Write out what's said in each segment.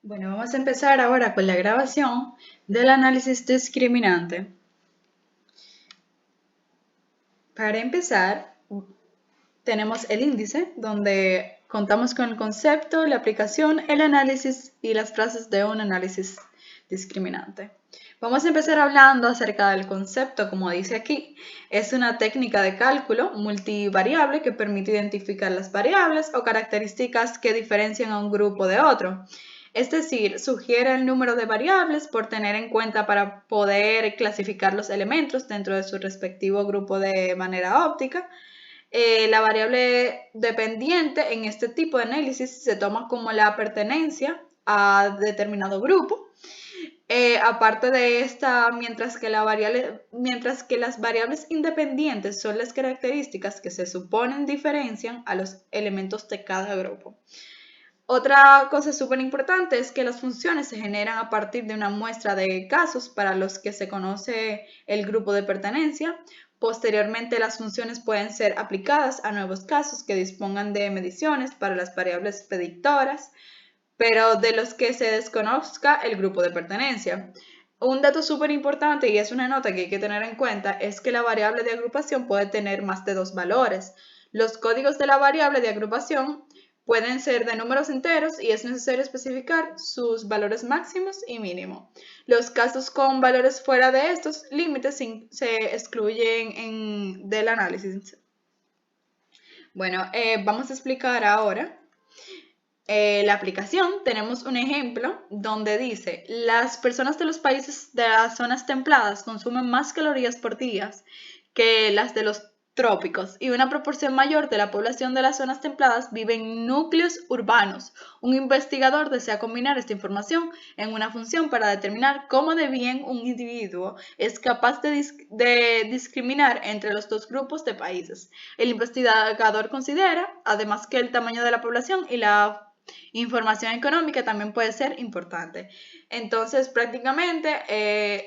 Bueno, vamos a empezar ahora con la grabación del análisis discriminante. Para empezar, tenemos el índice, donde contamos con el concepto, la aplicación, el análisis y las frases de un análisis discriminante. Vamos a empezar hablando acerca del concepto, como dice aquí. Es una técnica de cálculo multivariable que permite identificar las variables o características que diferencian a un grupo de otro. Es decir, sugiere el número de variables por tener en cuenta para poder clasificar los elementos dentro de su respectivo grupo de manera óptica. La variable dependiente en este tipo de análisis se toma como la pertenencia a determinado grupo. Aparte de esta, mientras que las variables independientes son las características que se suponen diferencian a los elementos de cada grupo. Otra cosa súper importante es que las funciones se generan a partir de una muestra de casos para los que se conoce el grupo de pertenencia. Posteriormente, las funciones pueden ser aplicadas a nuevos casos que dispongan de mediciones para las variables predictoras, pero de los que se desconozca el grupo de pertenencia. Un dato súper importante, y es una nota que hay que tener en cuenta, es que la variable de agrupación puede tener más de 2 valores. Los códigos de la variable de agrupación pueden ser de números enteros y es necesario especificar sus valores máximos y mínimos. Los casos con valores fuera de estos límites se excluyen del análisis. Bueno, vamos a explicar ahora la aplicación. Tenemos un ejemplo donde dice: las personas de los países de las zonas templadas consumen más calorías por día que las de los trópicos y una proporción mayor de la población de las zonas templadas vive en núcleos urbanos. Un investigador desea combinar esta información en una función para determinar cómo de bien un individuo es capaz de discriminar entre los dos grupos de países. El investigador considera, además, que el tamaño de la población y la información económica también puede ser importante. Entonces, prácticamente,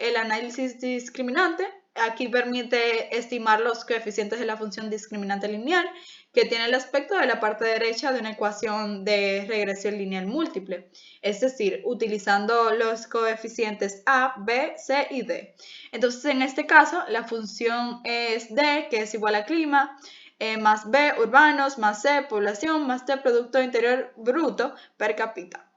el análisis discriminante aquí permite estimar los coeficientes de la función discriminante lineal, que tiene el aspecto de la parte derecha de una ecuación de regresión lineal múltiple, es decir, utilizando los coeficientes a, b, c y d. Entonces, en este caso, la función es d, que es igual a clima, más B, urbanos, más C, población, más T, Producto Interior Bruto per cápita.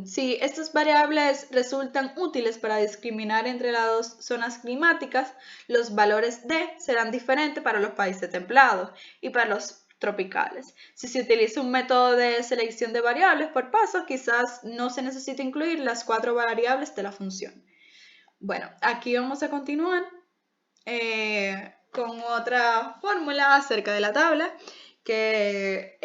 Si estas variables resultan útiles para discriminar entre las dos zonas climáticas, los valores D serán diferentes para los países templados y para los tropicales. Si se utiliza un método de selección de variables por paso, quizás no se necesite incluir las 4 variables de la función. Bueno, aquí vamos a continuar con otra fórmula acerca de la tabla, que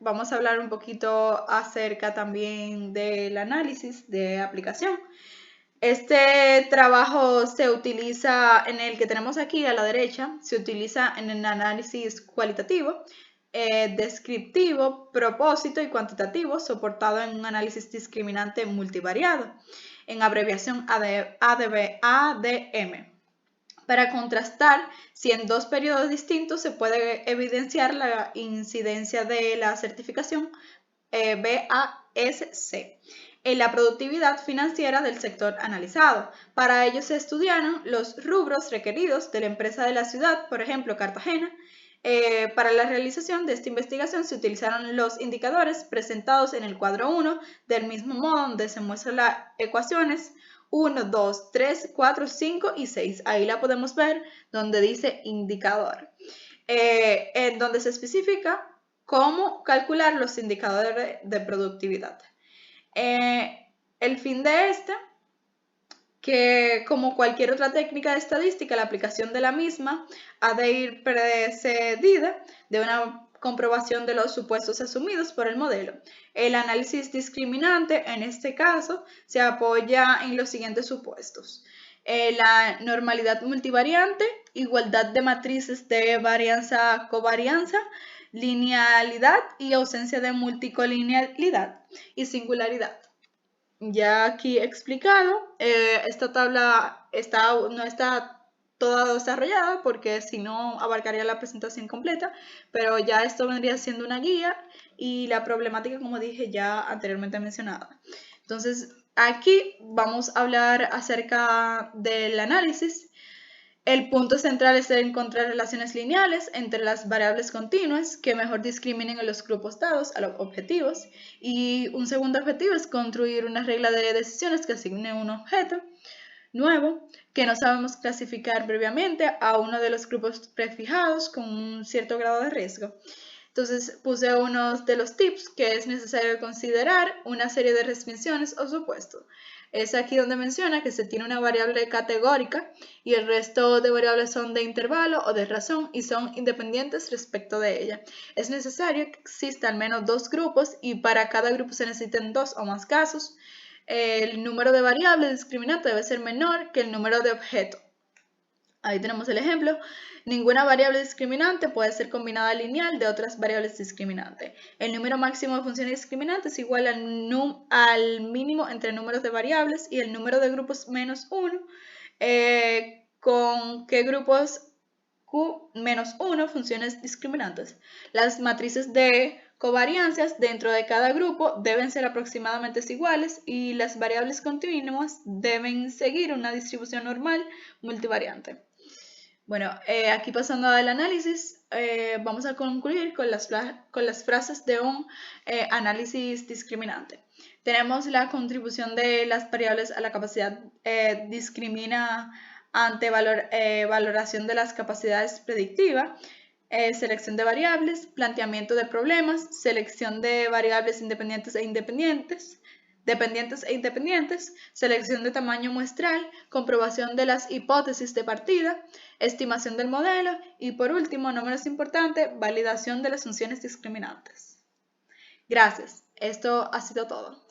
vamos a hablar un poquito acerca también del análisis de aplicación. Este trabajo se utiliza en el que tenemos aquí a la derecha, se utiliza en el análisis cualitativo, descriptivo, propósito y cuantitativo, soportado en un análisis discriminante multivariado, en abreviación ADM. Para contrastar si en dos periodos distintos se puede evidenciar la incidencia de la certificación BASC en la productividad financiera del sector analizado. Para ello se estudiaron los rubros requeridos de la empresa de la ciudad, por ejemplo, Cartagena. Para la realización de esta investigación se utilizaron los indicadores presentados en el cuadro 1, del mismo modo donde se muestran las ecuaciones 1, 2, 3, 4, 5 y 6. Ahí la podemos ver donde dice indicador, en donde se especifica cómo calcular los indicadores de productividad. El fin de que como cualquier otra técnica de estadística, la aplicación de la misma ha de ir precedida de una comprobación de los supuestos asumidos por el modelo. El análisis discriminante, en este caso, se apoya en los siguientes supuestos: la normalidad multivariante, igualdad de matrices de varianza-covarianza, linealidad y ausencia de multicolinealidad y singularidad. Ya aquí explicado, esta tabla no está toda desarrollada porque si no abarcaría la presentación completa, pero ya esto vendría siendo una guía y la problemática, como dije ya anteriormente mencionada. Entonces, aquí vamos a hablar acerca del análisis. El punto central es encontrar relaciones lineales entre las variables continuas que mejor discriminen en los grupos dados a los objetivos. Y un segundo objetivo es construir una regla de decisiones que asigne un objeto nuevo que no sabemos clasificar previamente a uno de los grupos prefijados con un cierto grado de riesgo. Entonces puse uno de los tips que es necesario considerar una serie de restricciones o supuestos. Es aquí donde menciona que se tiene una variable categórica y el resto de variables son de intervalo o de razón y son independientes respecto de ella. Es necesario que exista al menos dos grupos y para cada grupo se necesiten dos o más casos. El número de variables discriminantes debe ser menor que el número de objetos. Ahí tenemos el ejemplo. Ninguna variable discriminante puede ser combinada lineal de otras variables discriminantes. El número máximo de funciones discriminantes es igual al mínimo entre números de variables y el número de grupos menos 1. ¿Con qué grupos Q menos 1 funciones discriminantes? Las matrices de covariancias dentro de cada grupo deben ser aproximadamente iguales y las variables continuas deben seguir una distribución normal multivariante. Bueno, aquí pasando al análisis, vamos a concluir con las frases de un análisis discriminante. Tenemos la contribución de las variables a la capacidad discrimina ante valoración de las capacidades predictivas, selección de variables, planteamiento de problemas, selección de variables dependientes e independientes, selección de tamaño muestral, comprobación de las hipótesis de partida, estimación del modelo y por último, no menos importante, validación de las funciones discriminantes. Gracias, esto ha sido todo.